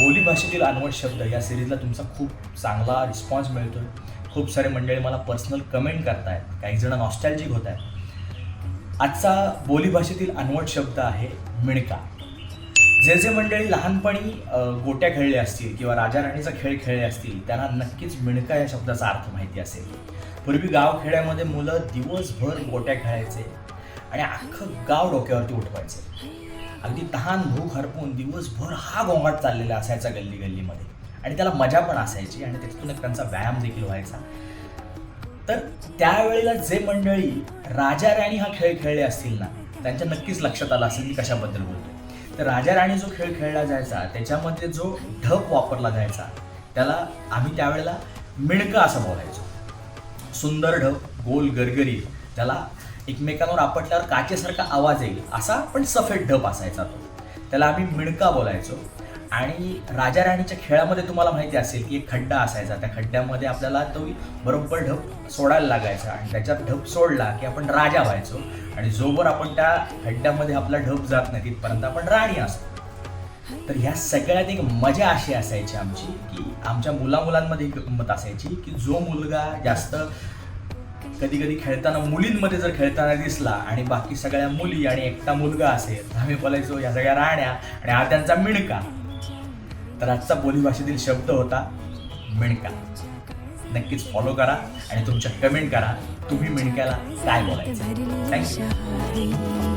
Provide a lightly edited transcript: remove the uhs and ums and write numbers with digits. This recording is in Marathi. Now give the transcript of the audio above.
बोलीभाषेतील अनवट शब्द या सिरीजला तुमचा खूप चांगला रिस्पॉन्स मिळतो आहे. खूप सारे मंडळी मला पर्सनल कमेंट करत आहेत, काही जण नॉस्टॅल्जिक होत आहेत. आजचा बोलीभाषेतील अनवट शब्द आहे मिणका. जे मंडळी लहानपणी गोट्या खेळले असतील किंवा राजा राणीचा खेळ खेळले असतील त्यांना नक्कीच मिणका या शब्दाचा अर्थ माहिती असेल. पूर्वी गावखेड्यामध्ये मुलं दिवसभर गोट्या खेळायचे आणि अख्खं गाव डोक्यावरती उठवायचे. अगदी तहान भूक हरपून दिवसभर हा गोंगाट चाललेला असायचा गल्ली गल्लीमध्ये आणि त्याला मजा पण असायची आणि त्याच्यातून एक त्यांचा व्यायाम देखील व्हायचा. तर त्यावेळेला जे मंडळी राजा राणी हा खेळ खेळले असतील ना, त्यांच्या नक्कीच लक्षात आलं असेल मी कशाबद्दल बोलतोय. तर राजा राणी जो खेळ खेळला जायचा त्याच्यामध्ये जो ढप वापरला जायचा त्याला आम्ही त्यावेळेला मिणका असं बोलायचो. सुंदर ढप, गोल गरगरी, त्याला एकमेकांवर आपटल्यावर काचेसारखा आवाज येईल असा पण सफेद ढप असायचा तो, त्याला आम्ही मिणका बोलायचो. आणि राजा राणीच्या खेळामध्ये तुम्हाला माहिती असेल की एक खड्डा असायचा, त्या खड्ड्यामध्ये आपल्याला तो बरोबर ढप सोडायला लागायचा आणि त्याच्यात ढप सोडला की आपण राजा व्हायचो आणि जोवर आपण त्या खड्ड्यामध्ये आपला ढप जात नाही तिथपर्यंत आपण राणी असतो. तर ह्या सगळ्यात एक मजा अशी असायची आमची की आमच्या मुलांमध्ये एक गंमत असायची की जो मुलगा जास्त कधी कधी खेळताना मुलींमध्ये जर खेळताना दिसला आणि बाकी सगळ्या मुली आणि एकटा मुलगा असेल तर आम्ही बोलायचो या सगळ्या राण्या आणि हा त्यांचा मिणका. तर आजचा बोलीभाषेतील शब्द होता मिणका. नक्कीच फॉलो करा आणि तुमच्या कमेंट करा तुम्ही मिणक्याला काय बोलायचं. थँक्यू.